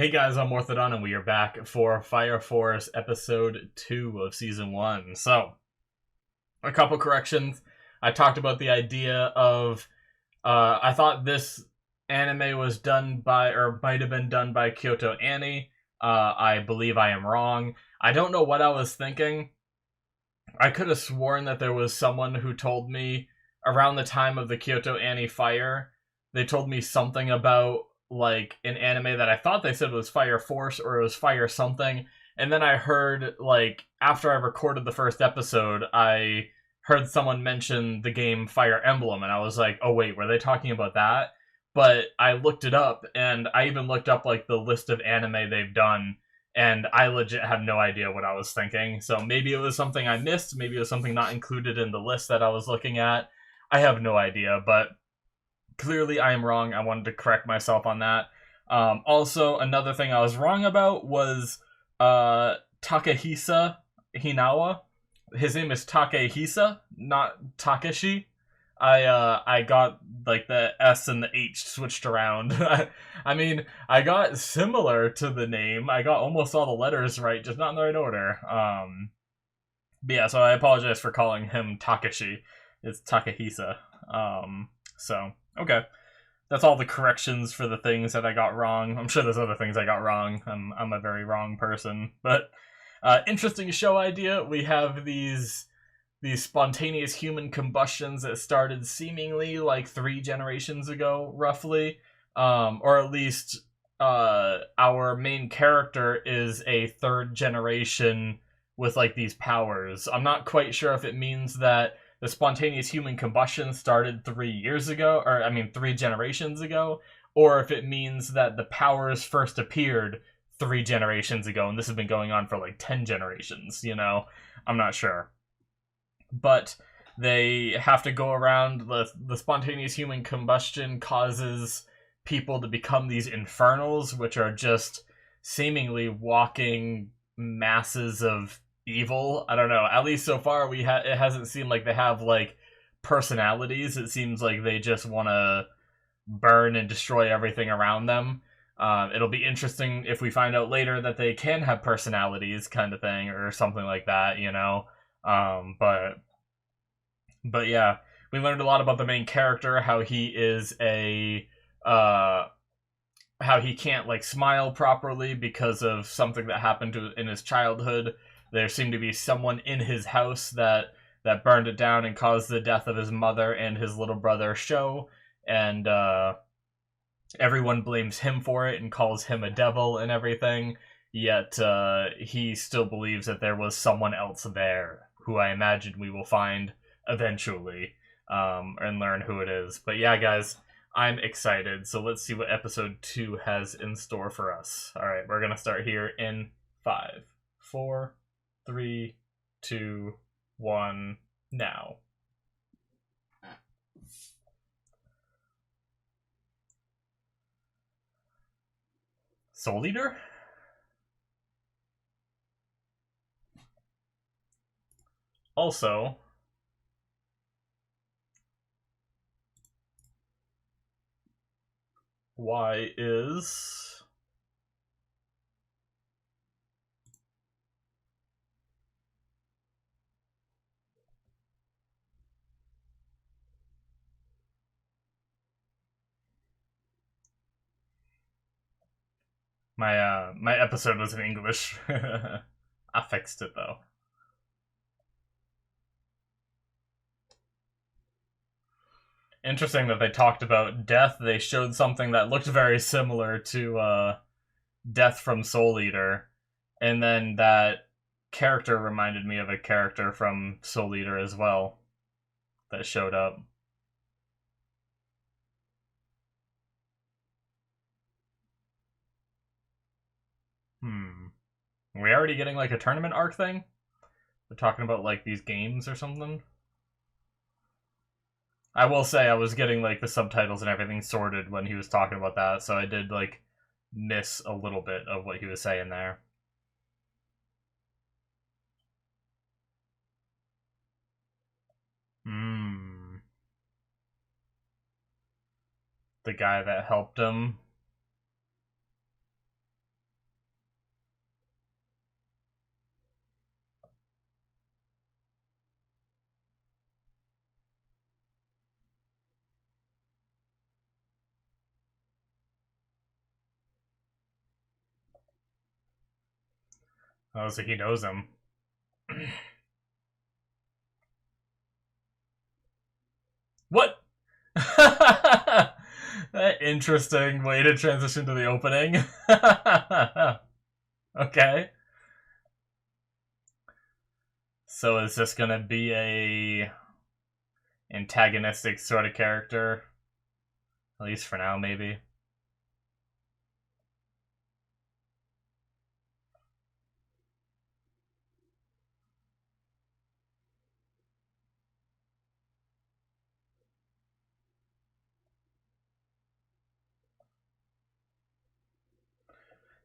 Hey guys, I'm Morthadon, and we are back for Fire Force episode 2 of season 1. So, a couple corrections. I talked about the idea of, I thought this anime was done by, or might have been done by Kyoto Annie. I believe I am wrong. I don't know what I was thinking. I could have sworn that there was someone who told me around the time of the Kyoto Annie fire, they told me something about like an anime that I thought they said was Fire Force or it was Fire something. And then I heard, like, after I recorded the first episode, I heard someone mention the game Fire Emblem, and I was like, oh wait, were they talking about that? But I looked it up, and I even looked up, like, the list of anime they've done, and I legit have no idea what I was thinking. So maybe it was something I missed, maybe it was something not included in the list that I was looking at. I have no idea, but clearly I am wrong. I wanted to correct myself on that. Also, another thing I was wrong about was Takehisa Hinawa. His name is Takehisa, not Takeshi. I got like the S and the H switched around. I mean, I got similar to the name. I got almost all the letters right, just not in the right order. But yeah, so I apologize for calling him Takeshi. It's Takehisa. So okay, that's all the corrections for the things that I got wrong. I'm sure there's other things I got wrong. I'm a very wrong person, but interesting show idea. We have these spontaneous human combustions that started seemingly like 3 generations ago, roughly, or at least our main character is a third generation with like these powers. I'm not quite sure if it means that the spontaneous human combustion started 3 years ago, or I mean 3 generations ago, or if it means that the powers first appeared 3 generations ago, and this has been going on for like 10 generations. I'm not sure, but they have to go around. The spontaneous human combustion causes people to become these infernals, which are just seemingly walking masses of evil. I don't know. At least so far, it hasn't seemed like they have like personalities. It seems like they just want to burn and destroy everything around them. It'll be interesting if we find out later that they can have personalities, kind of thing, or something like that. But yeah, we learned a lot about the main character, how he is uh how he can't like smile properly because of something that happened in his childhood. There seemed to be someone in his house that burned it down and caused the death of his mother and his little brother Sho, and everyone blames him for it and calls him a devil and everything. Yet he still believes that there was someone else there, who I imagine we will find eventually, and learn who it is. But yeah, guys, I'm excited. So let's see what episode 2 has in store for us. All right, we're gonna start here in 5, 4, 3, 2, 1, now. Soul Eater? Also, why is my episode was in English. I fixed it though. Interesting that they talked about death. They showed something that looked very similar to Death from Soul Eater, and then that character reminded me of a character from Soul Eater as well that showed up. Are we already getting like a tournament arc thing? They're talking about like these games or something. I will say I was getting like the subtitles and everything sorted when he was talking about that, so I did like miss a little bit of what he was saying there. The guy that helped him. Oh, so he knows him. What? Interesting way to transition to the opening. Okay. So is this gonna be a antagonistic sort of character? At least for now, maybe.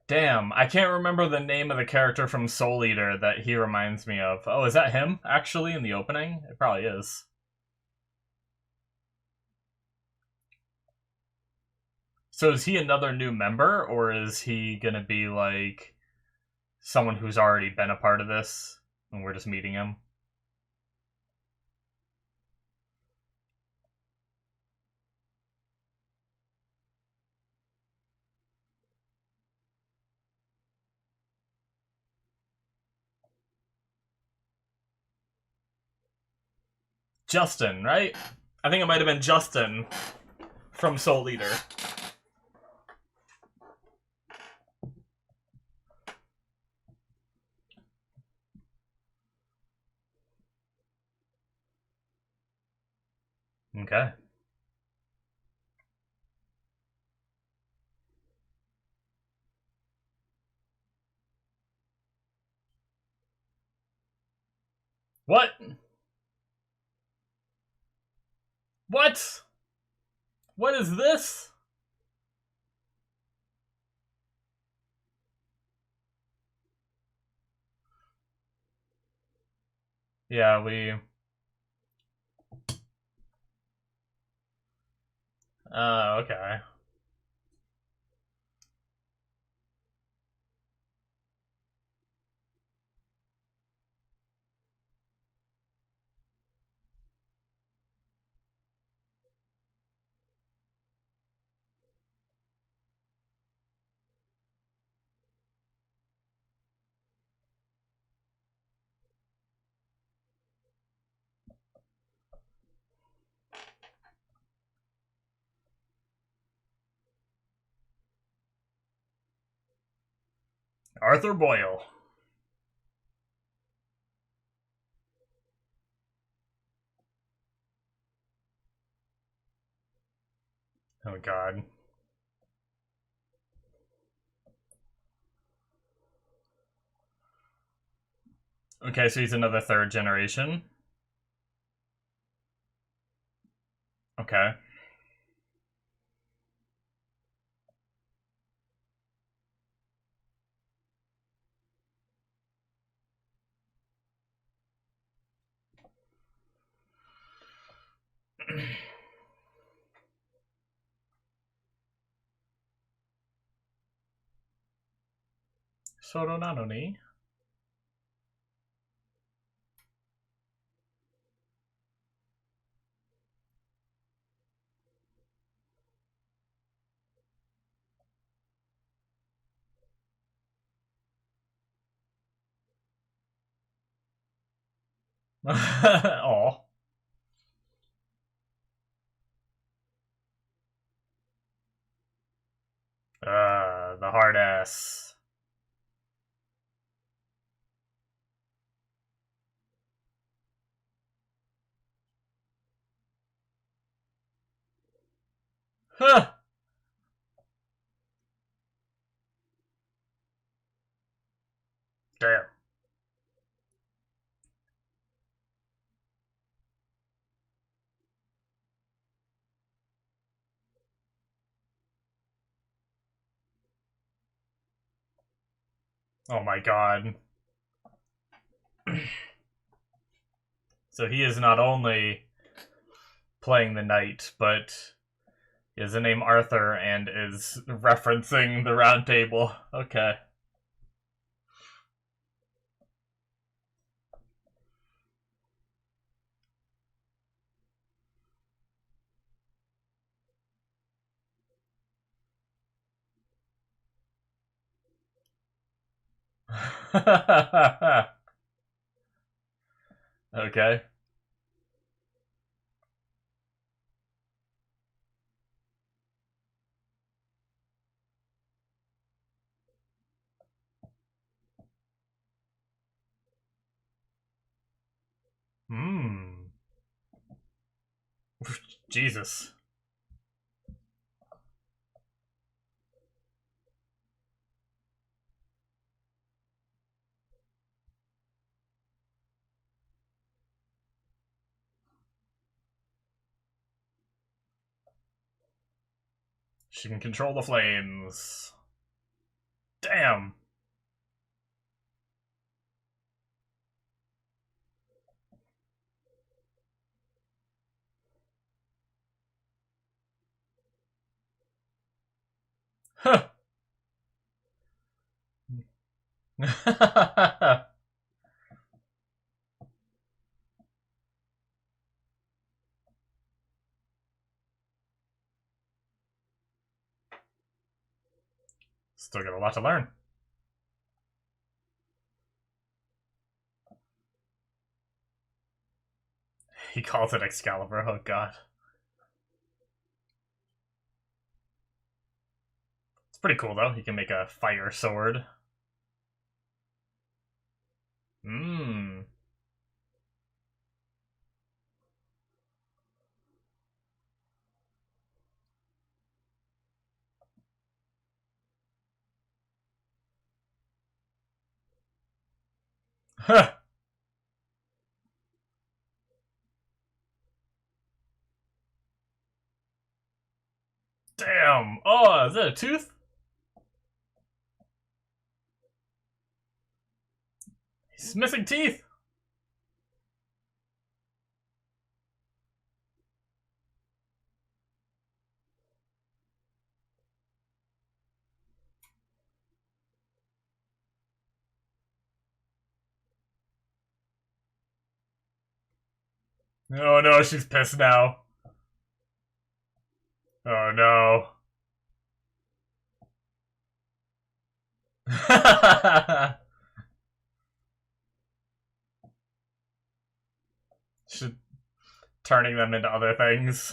Damn, I can't remember the name of the character from Soul Eater that he reminds me of. Oh, is that him, actually, in the opening? It probably is. So is he another new member, or is he gonna be, like, someone who's already been a part of this, and we're just meeting him? Justin, right? I think it might have been Justin from Soul Eater. Okay. What? What? What is this? Yeah, we... okay. Arthur Boyle. Oh god. Okay, so he's another third generation. Okay. Soro nano ni? Aw. The hard ass. Huh. Damn. Oh my god. So he is not only playing the knight, but he has the name Arthur and is referencing the round table. Okay. Okay. Hmm. Jesus. She can control the flames. Damn. Huh. Still got a lot to learn. He calls it Excalibur. Oh god. It's pretty cool though. He can make a fire sword. Mmm. Huh. Damn. Oh, is that a tooth? He's missing teeth. Oh no, she's pissed now. Oh no. She's turning them into other things.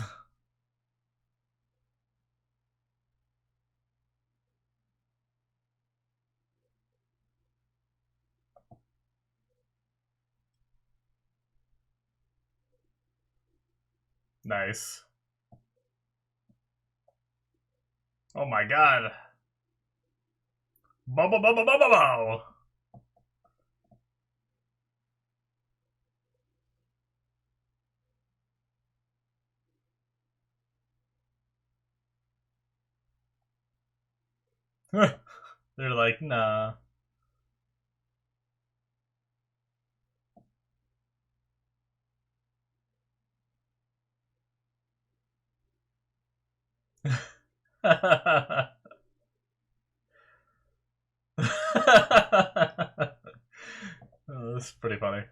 Nice. Oh my god. Bubble bubble bubble bubble. They're like, nah. Oh, that's pretty funny.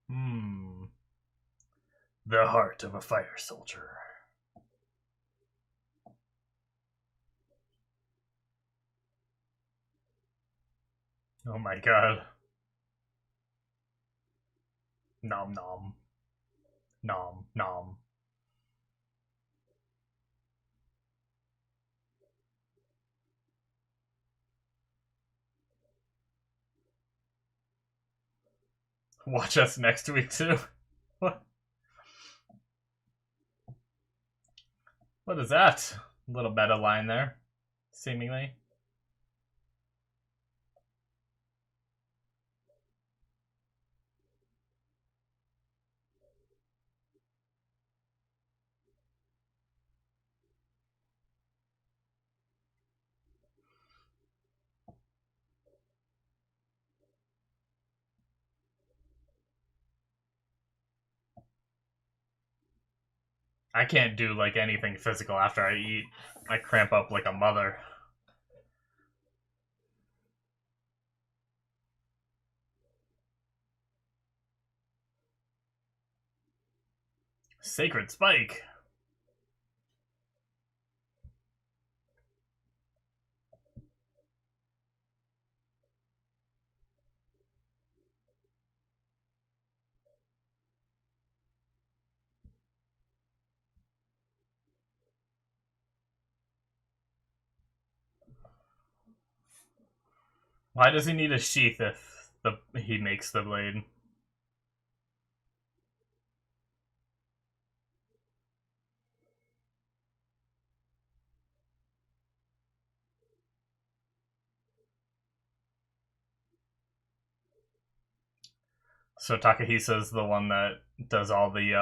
Hmm. The heart of a fire soldier. Oh my god. Nom nom. Nom nom. Watch us next week too. What? What is that? Little meta line there, seemingly. I can't do like anything physical after I eat. I cramp up like a mother. Sacred spike. Why does he need a sheath if he makes the blade? So Takahisa's the one that does all the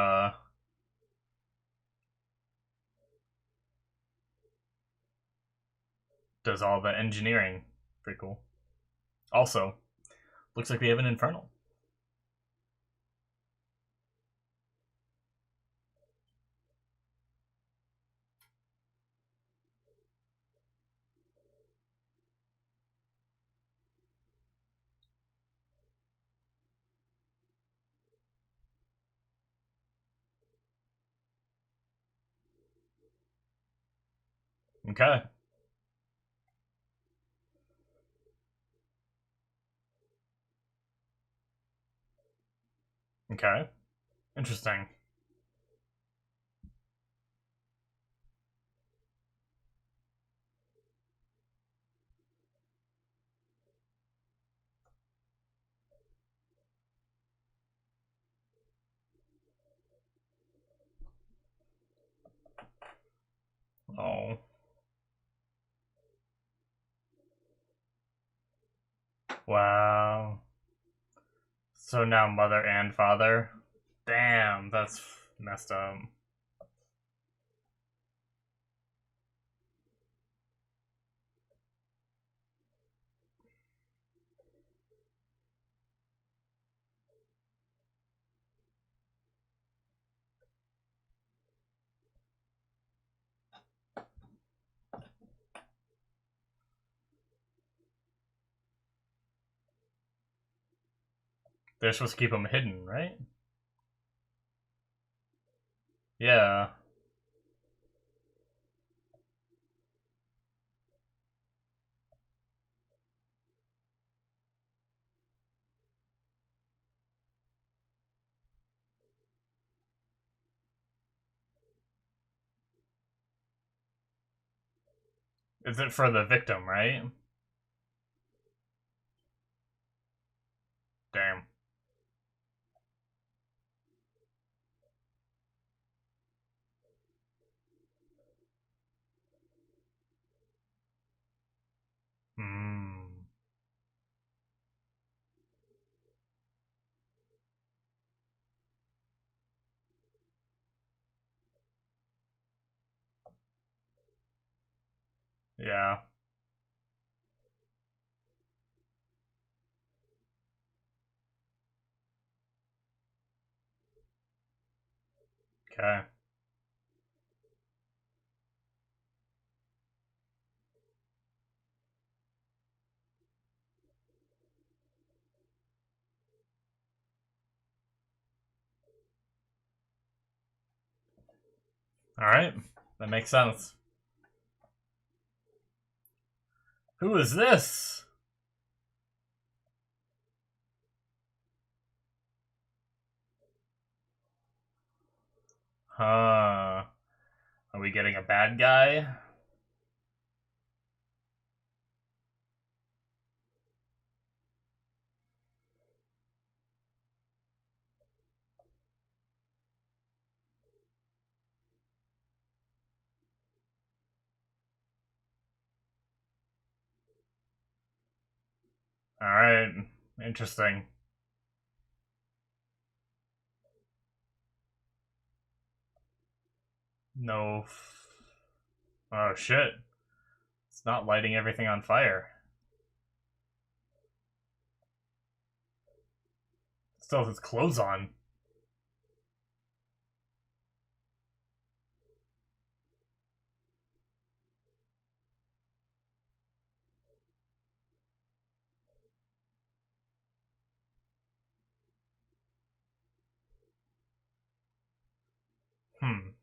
engineering. Pretty cool. Also, looks like we have an infernal. Okay. Okay. Interesting. Oh. Wow. So now mother and father. Damn, that's messed up. They're supposed to keep them hidden, right? Yeah. Is it for the victim, right? Damn. Hmm. Yeah. Okay. Alright. That makes sense. Who is this? Huh. Are we getting a bad guy? Alright. Interesting. No. Oh shit. It's not lighting everything on fire. Still has its clothes on. Hmm.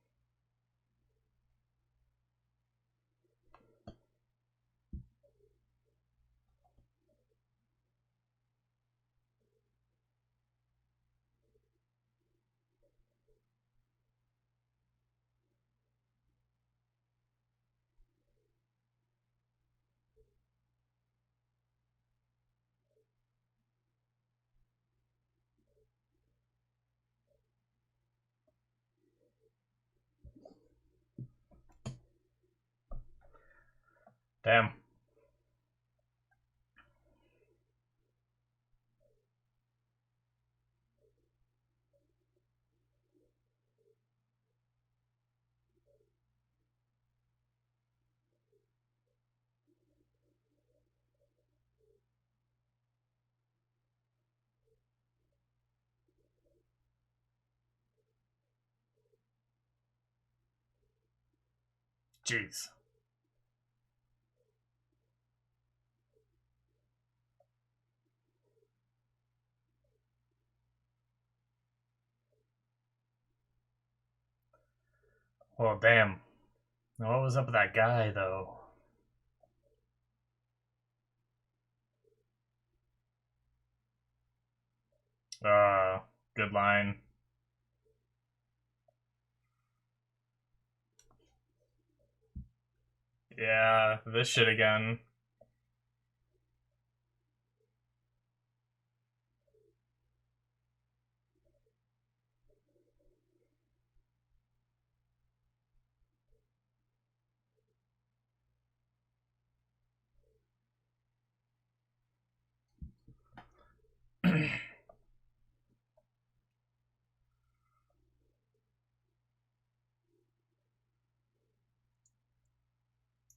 Damn. Jeez. Well, damn. What was up with that guy, though? Good line. Yeah, this shit again.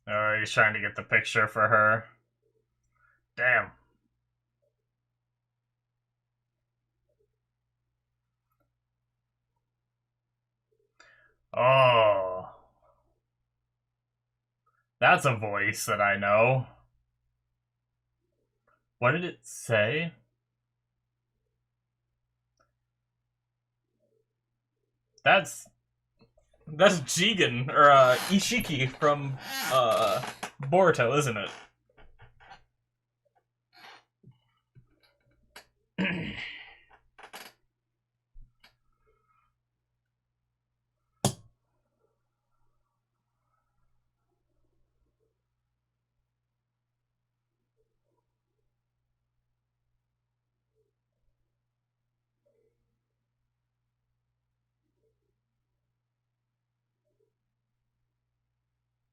Oh, he's trying to get the picture for her. Damn. Oh. That's a voice that I know. What did it say? That's Jigen or Ishiki from Boruto, isn't it?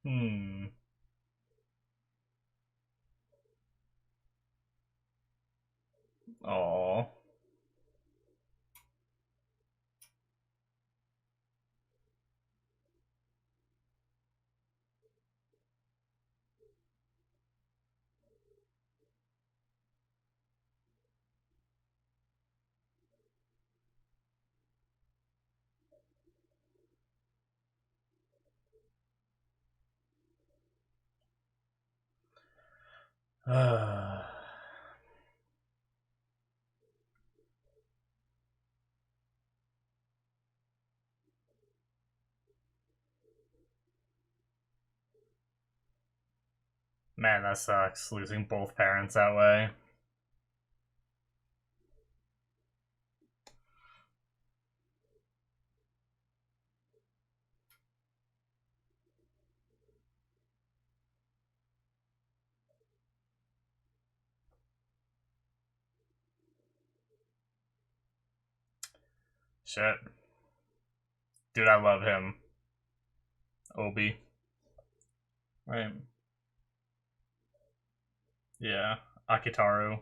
Hmm. Oh. Man, that sucks, losing both parents that way. Shit. Dude, I love him. Obi. Right. Yeah. Akitaru.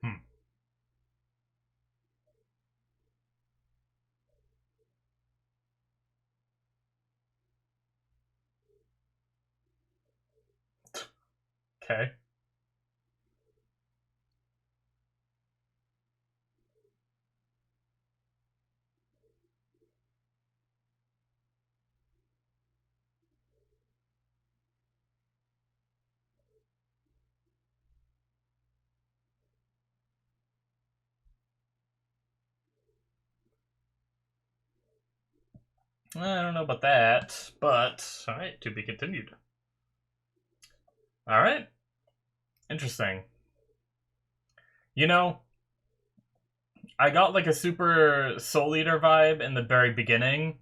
Hmm. Okay. I don't know about that, but alright, to be continued. All right. Interesting. You know, I got like a super Soul Eater vibe in the very beginning,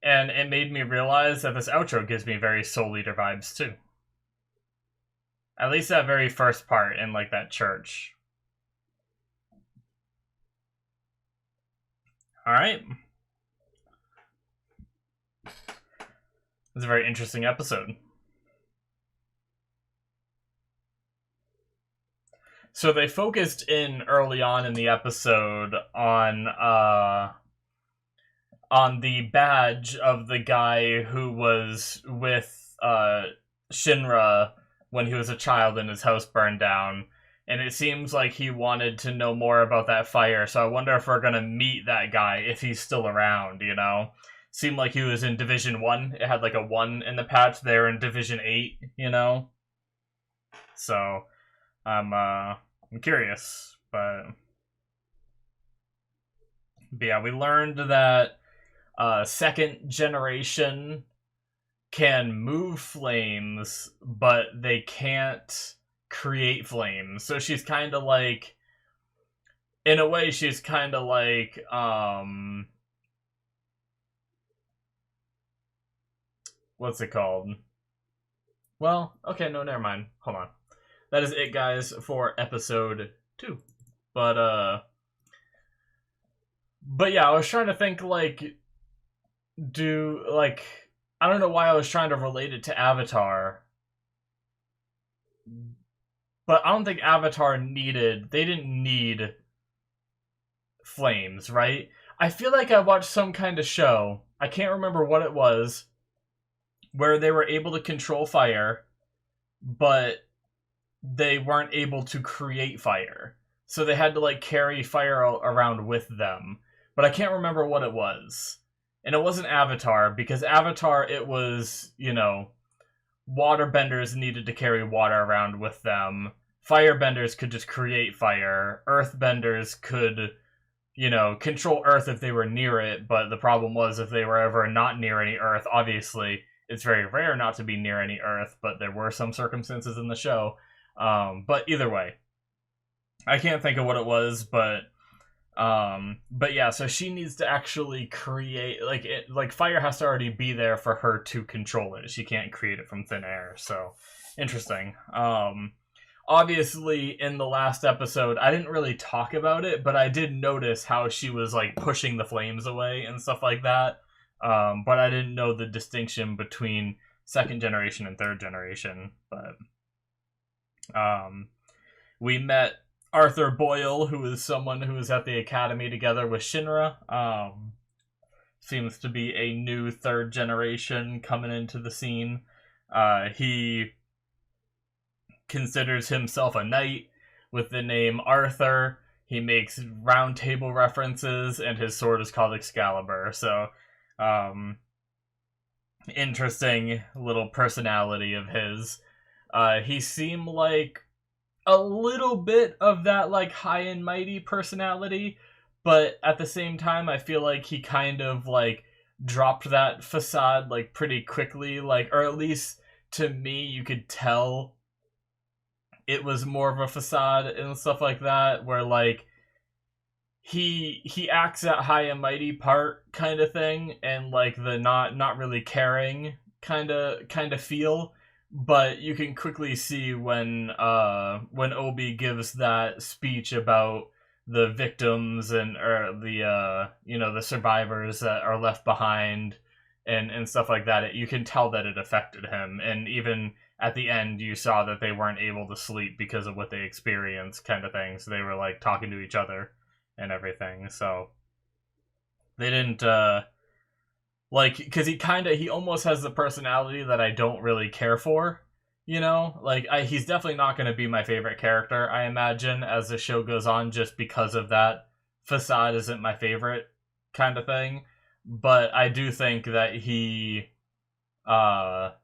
and it made me realize that this outro gives me very Soul Eater vibes too. At least that very first part in like that church. All right. It's a very interesting episode. So they focused in early on in the episode on the badge of the guy who was with Shinra when he was a child and his house burned down. And it seems like he wanted to know more about that fire, so I wonder if we're gonna meet that guy, if he's still around, you know? Seemed like he was in Division 1. It had like a 1 in the patch. They were in Division 8, you know? So, I'm curious, but yeah, we learned that second generation can move flames, but they can't create flames. So she's kind of like, in a way, she's kind of like, what's it called? Well, okay, no, never mind. Hold on. That is it, guys, for episode 2. But yeah, I was trying to think, like, I don't know why I was trying to relate it to Avatar. But I don't think Avatar they didn't need flames, right? I feel like I watched some kind of show, I can't remember what it was, where they were able to control fire, but they weren't able to create fire. So they had to, like, carry fire around with them. But I can't remember what it was. And it wasn't Avatar, because Avatar, it was, you know, waterbenders needed to carry water around with them. Firebenders could just create fire. Earthbenders could, you know, control Earth if they were near it, but the problem was if they were ever not near any Earth, obviously, it's very rare not to be near any Earth, but there were some circumstances in the show. But either way, I can't think of what it was, but yeah, so she needs to actually create, like fire has to already be there for her to control it. She can't create it from thin air. So interesting. Obviously in the last episode, I didn't really talk about it, but I did notice how she was like pushing the flames away and stuff like that. But I didn't know the distinction between second generation and third generation. But we met Arthur Boyle, who is someone who is at the academy together with Shinra. Seems to be a new third generation coming into the scene. He considers himself a knight with the name Arthur. He makes round table references, and his sword is called Excalibur. So, interesting little personality of his. He seemed like a little bit of that, like, high and mighty personality, but at the same time, I feel like he kind of, like, dropped that facade, like, pretty quickly, like, or at least to me, you could tell it was more of a facade and stuff like that, where, like, he acts that high and mighty part kind of thing, and, like, the not really caring kind of feel. But you can quickly see when Obi gives that speech about the victims and the the survivors that are left behind and stuff like that, you can tell that it affected him. And even at the end, you saw that they weren't able to sleep because of what they experienced, kind of thing. So they were like talking to each other and everything. So they didn't because he almost has the personality that I don't really care for, you know? Like, he's definitely not going to be my favorite character, I imagine, as the show goes on, just because of that facade isn't my favorite kind of thing. But I do think that he, I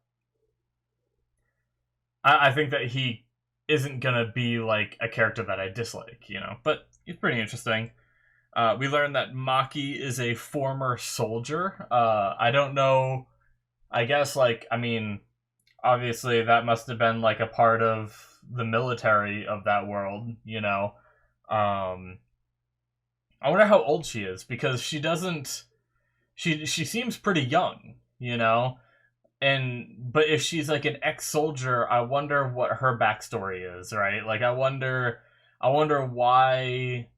think that he isn't going to be, like, a character that I dislike, you know? But he's pretty interesting. We learned that Maki is a former soldier. I don't know. I guess, like, I mean, obviously that must have been like a part of the military of that world, you know. Um, I wonder how old she is because she doesn't. She seems pretty young, you know. And but if she's like an ex-soldier, I wonder what her backstory is, right? Like I wonder why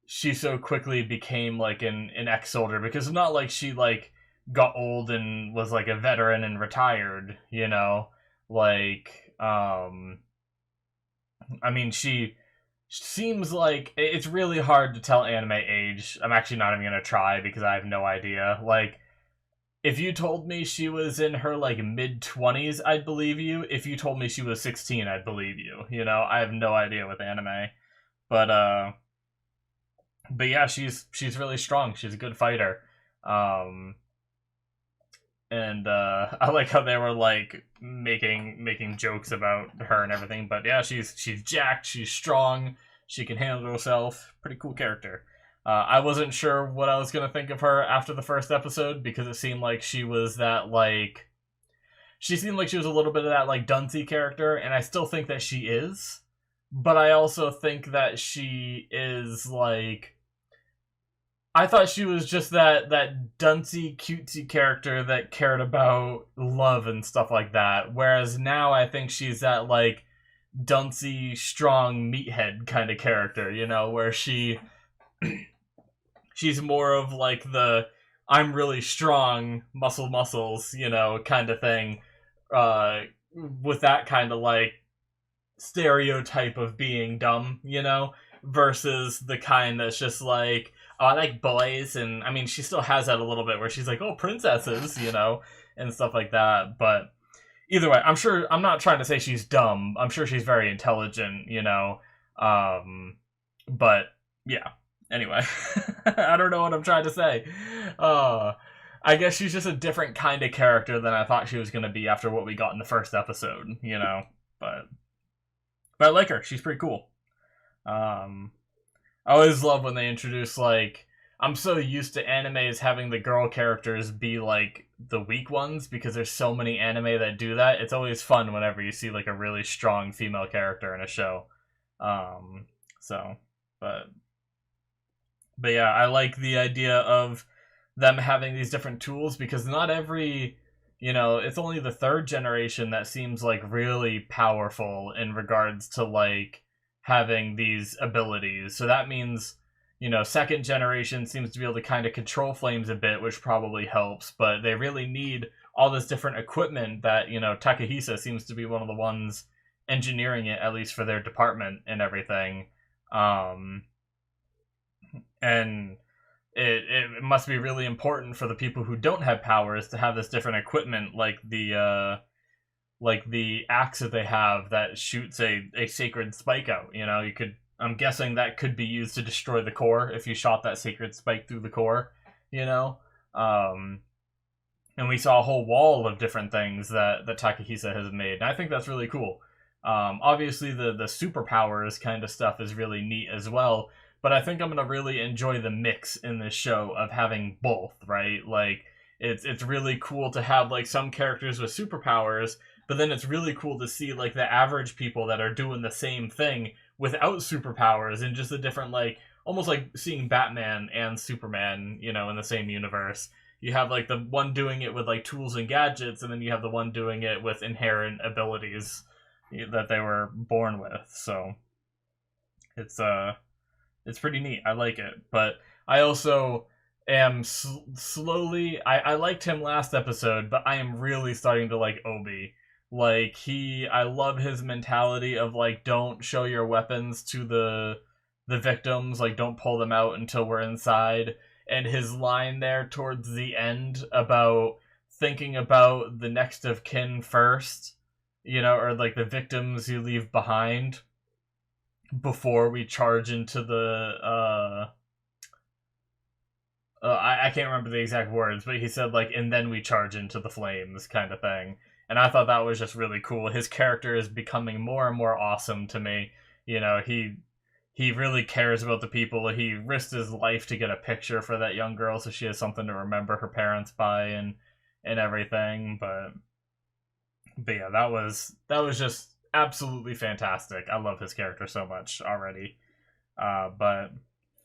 she so quickly became like an ex-soldier, because it's not like she like got old and was like a veteran and retired, you know? Like I mean she seems like it's really hard to tell anime age. I'm actually not even gonna try because I have no idea. Like if you told me she was in her like mid 20s, I'd believe you. If you told me she was 16, I'd believe you. You know, I have no idea with anime. But but yeah, she's really strong. She's a good fighter. Um and I like how they were like making jokes about her and everything. But yeah, she's jacked, she's strong, she can handle herself. Pretty cool character. I wasn't sure what I was gonna think of her after the first episode because it seemed like she was that like she seemed like she was a little bit of that like dunce character, and I still think that she is. But I also think that she is like I thought she was just that duncy, cutesy character that cared about love and stuff like that. Whereas now I think she's that like duncy, strong meathead kind of character, you know, where she's more of like the I'm really strong, muscles, you know, kind of thing. Uh, with that kind of like stereotype of being dumb, you know, versus the kind that's just like, oh, I like boys, and I mean, she still has that a little bit where she's like, oh, princesses, you know, and stuff like that. But either way, I'm not trying to say she's dumb. I'm sure she's very intelligent, you know. But yeah. Anyway, I don't know what I'm trying to say. I guess she's just a different kind of character than I thought she was going to be after what we got in the first episode, you know. But I like her. She's pretty cool. Um, I always love when they introduce like I'm so used to animes having the girl characters be like the weak ones because there's so many anime that do that. It's always fun whenever you see like a really strong female character in a show. So, but yeah, I like the idea of them having these different tools because not every, you know, it's only the third generation that seems like really powerful in regards to like having these abilities. So that means, you know, second generation seems to be able to kind of control flames a bit, which probably helps, but they really need all this different equipment that, you know, Takahisa seems to be one of the ones engineering it, at least for their department and everything. And it must be really important for the people who don't have powers to have this different equipment, like the axe that they have that shoots a sacred spike out. You know, I'm guessing that could be used to destroy the core if you shot that sacred spike through the core. You know, and we saw a whole wall of different things that Takahisa has made, and I think that's really cool. Obviously, the superpowers kind of stuff is really neat as well. But I think I'm gonna really enjoy the mix in this show of having both, right? Like it's really cool to have like some characters with superpowers, but then it's really cool to see like the average people that are doing the same thing without superpowers and just a different like almost like seeing Batman and Superman, you know, in the same universe. You have like the one doing it with like tools and gadgets, and then you have the one doing it with inherent abilities that they were born with. So it's pretty neat. I like it. But I also am slowly... I liked him last episode, but I am really starting to like Obi. Like, I love his mentality of, like, don't show your weapons to the victims. Like, don't pull them out until we're inside. And his line there towards the end about thinking about the next of kin first, you know, or, like, the victims you leave behind before we charge into the I can't remember the exact words, but he said like, and then we charge into the flames kind of thing. And I thought that was just really cool. His character is becoming more and more awesome to me. You know, he really cares about the people. He risked his life to get a picture for that young girl so she has something to remember her parents by and everything. But But yeah, that was just absolutely fantastic. I love his character so much already. But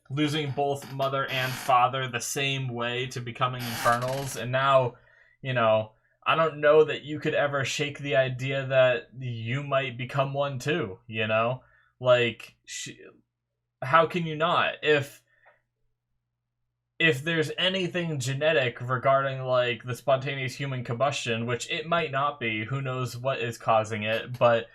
losing both mother and father the same way to becoming infernals, and now, you know, I don't know that you could ever shake the idea that you might become one too, you know? Like, how can you not? If there's anything genetic regarding, like, the spontaneous human combustion, which it might not be, who knows what is causing it, but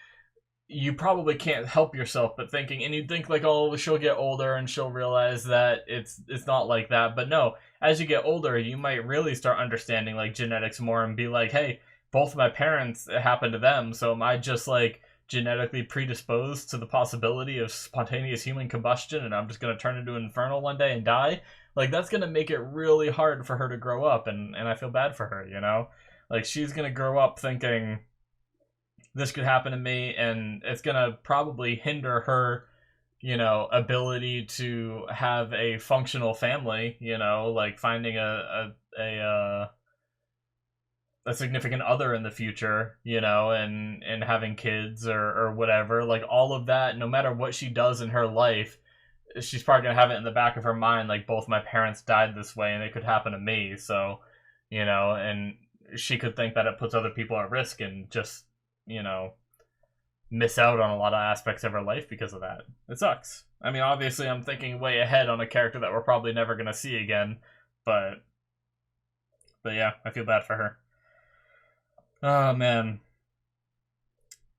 you probably can't help yourself but thinking, and you'd think like, oh, she'll get older and she'll realize that it's not like that. But no, as you get older, you might really start understanding like genetics more and be like, hey, both my parents, it happened to them, so am I just like genetically predisposed to the possibility of spontaneous human combustion, and I'm just gonna turn into an infernal one day and die? Like, that's gonna make it really hard for her to grow up, and I feel bad for her, you know? Like, she's gonna grow up thinking this could happen to me, and it's gonna probably hinder her, you know, ability to have a functional family, you know, like finding a significant other in the future, you know, and having kids or whatever. Like, all of that, no matter what she does in her life, she's probably gonna have it in the back of her mind, like, both my parents died this way and it could happen to me. So, you know, and she could think that it puts other people at risk and just, you know, miss out on a lot of aspects of her life because of that. It sucks. I mean, obviously I'm thinking way ahead on a character that we're probably never going to see again, but yeah, I feel bad for her. Oh man.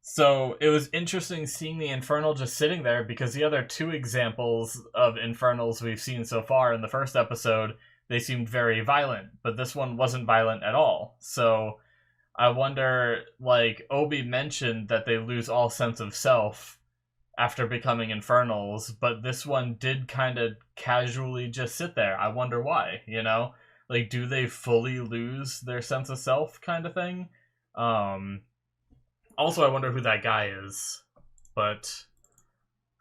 So it was interesting seeing the Infernal just sitting there, because the other two examples of Infernals we've seen so far in the first episode, they seemed very violent, but this one wasn't violent at all. So I wonder, like, Obi mentioned that they lose all sense of self after becoming Infernals, but this one did kind of casually just sit there. I wonder why, you know? Like, do they fully lose their sense of self kind of thing? Also, I wonder who that guy is, but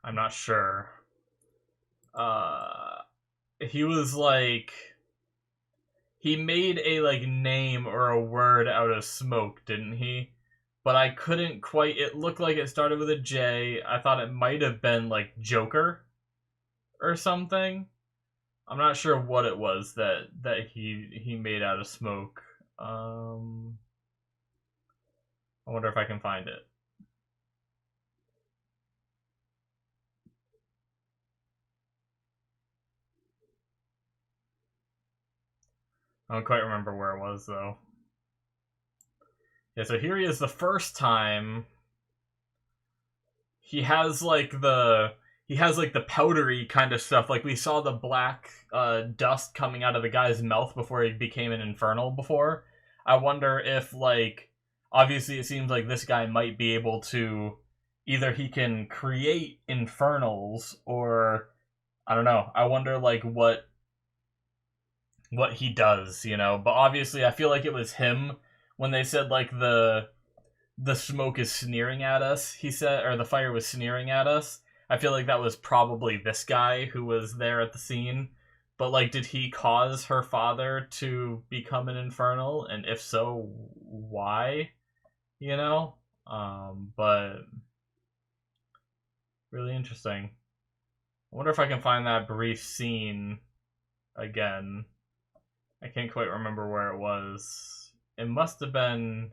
I'm not sure. He was like... He made a, like, name or a word out of smoke, didn't he? But I couldn't quite... It looked like it started with a J. I thought it might have been, like, Joker or something. I'm not sure what it was that he made out of smoke. I wonder if I can find it. I don't quite remember where it was, though. Yeah, so here he is the first time. He has, like, the powdery kind of stuff. Like, we saw the black dust coming out of the guy's mouth before he became an infernal before. I wonder if, like, obviously it seems like this guy might be able to... Either he can create infernals, or... I don't know. I wonder, like, what he does, you know? But obviously I feel like it was him when they said, like, the smoke is sneering at us, he said, or the fire was sneering at us. I feel like that was probably this guy who was there at the scene. But, like, did he cause her father to become an infernal? And if so, why? You know? But really interesting. I wonder if I can find that brief scene again. I can't quite remember where it was. It must have been...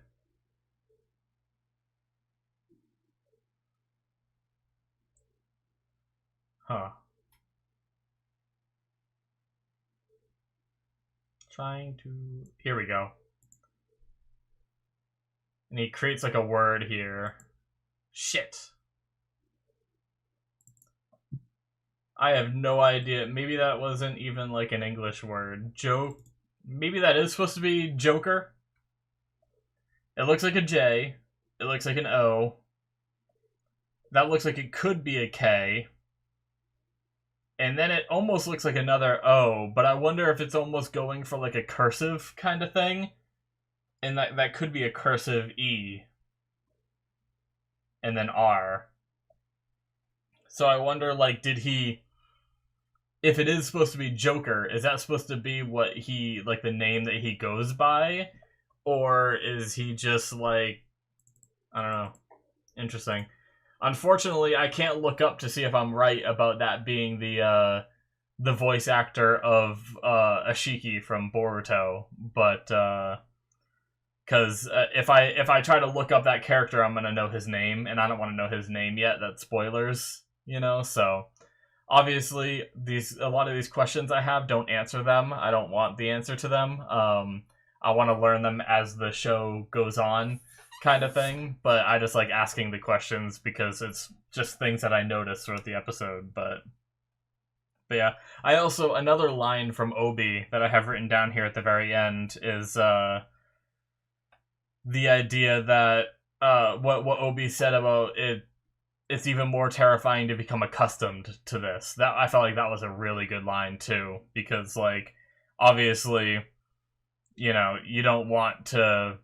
Huh. Trying to... Here we go. And he creates, like, a word here. Shit. I have no idea. Maybe that wasn't even, like, an English word. Maybe that is supposed to be Joker? It looks like a J. It looks like an O. That looks like it could be a K. And then it almost looks like another O, but I wonder if it's almost going for, like, a cursive kind of thing. And that could be a cursive E. And then R. So I wonder, like, did he... If it is supposed to be Joker, is that supposed to be what he... Like, the name that he goes by? Or is he just, like, I don't know. Interesting. Unfortunately, I can't look up to see if I'm right about that being the voice actor of Ashiki from Boruto, but because if I try to look up that character, I'm gonna know his name, and I don't want to know his name yet. That's spoilers, you know. So obviously, a lot of these questions I have, don't answer them. I don't want the answer to them. I want to learn them as the show goes on, kind of thing. But I just like asking the questions because it's just things that I notice throughout the episode. But yeah, I also, another line from Obi that I have written down here at the very end is the idea that what Obi said about it. It's even more terrifying to become accustomed to this. That, I felt like that was a really good line too, because like obviously, you know, you don't want to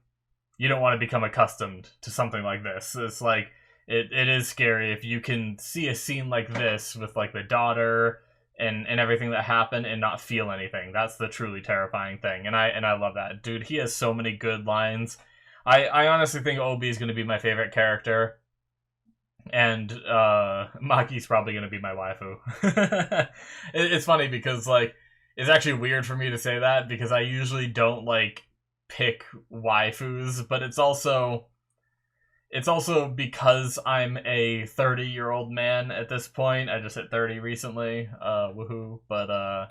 become accustomed to something like this. It's like it is scary if you can see a scene like this with like the daughter and everything that happened and not feel anything. That's the truly terrifying thing. And I love that. Dude, he has so many good lines. I honestly think Obi is going to be my favorite character. And Maki's probably going to be my waifu. It's funny because like it's actually weird for me to say that because I usually don't like pick waifus, but it's also because I'm a 30-year-old man at this point. I just hit 30 recently. Woohoo. But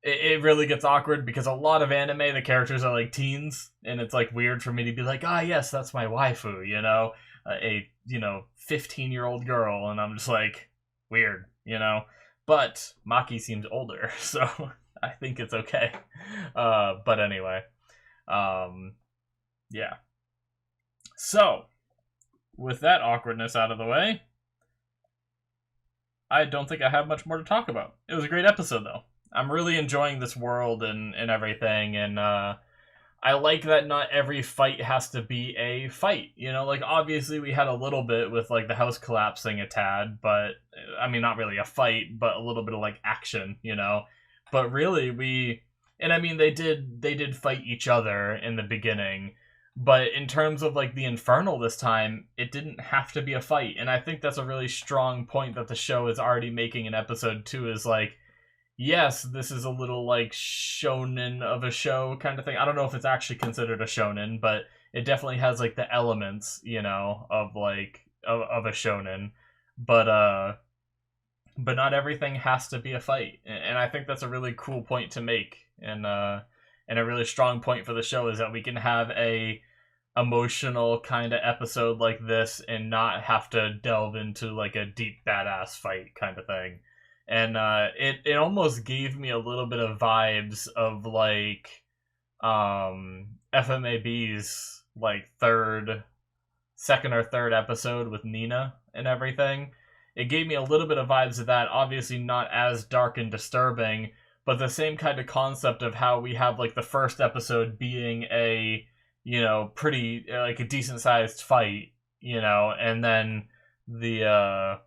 it really gets awkward because a lot of anime, the characters are like teens, and it's like weird for me to be like, ah, yes, that's my waifu, you know? A 15-year-old girl, and I'm just like, weird, you know? But Maki seems older, so I think it's okay. But anyway. Yeah. So, with that awkwardness out of the way, I don't think I have much more to talk about. It was a great episode, though. I'm really enjoying this world and everything, and I like that not every fight has to be a fight. You know, like obviously we had a little bit with like the house collapsing a tad, but I mean not really a fight, but a little bit of like action, you know. But really and I mean they did fight each other in the beginning, but in terms of like the Infernal this time, it didn't have to be a fight. And I think that's a really strong point that the show is already making in episode 2 is like, yes, this is a little like shonen of a show kind of thing. I don't know if it's actually considered a shonen, but it definitely has like the elements, you know, of like of a shonen. But not everything has to be a fight. And I think that's a really cool point to make. And a really strong point for the show is that we can have a emotional kind of episode like this and not have to delve into like a deep badass fight kind of thing. And it almost gave me a little bit of vibes of like FMAB's like second or third episode with Nina and everything. It gave me a little bit of vibes of that, obviously not as dark and disturbing, but the same kind of concept of how we have like the first episode being a, you know, pretty like a decent sized fight, you know, and then the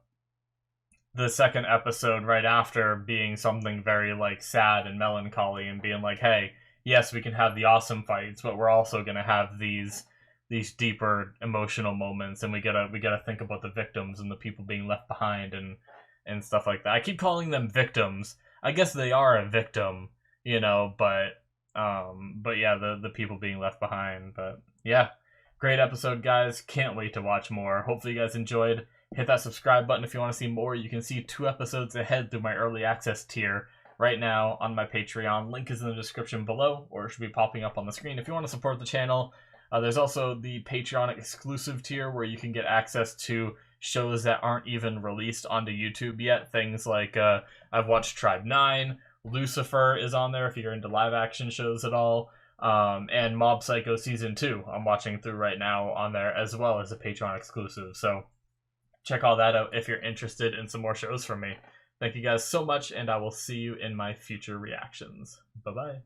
second episode right after being something very like sad and melancholy and being like, hey, yes, we can have the awesome fights, but we're also going to have these deeper emotional moments, and we gotta think about the victims and the people being left behind and stuff like that. I keep calling them victims. I guess they are a victim, you know, but yeah, the people being left behind. But yeah, great episode, guys. Can't wait to watch more. Hopefully you guys enjoyed. Hit that subscribe button if you want to see more. You can see 2 episodes ahead through my early access tier right now on my Patreon. Link is in the description below, or it should be popping up on the screen if you want to support the channel. There's also the Patreon exclusive tier where you can get access to shows that aren't even released onto YouTube yet. Things like I've watched Tribe 9, Lucifer is on there if you're into live action shows at all, and Mob Psycho Season 2 I'm watching through right now on there as well as a Patreon exclusive. So check all that out if you're interested in some more shows from me. Thank you guys so much, and I will see you in my future reactions. Bye-bye.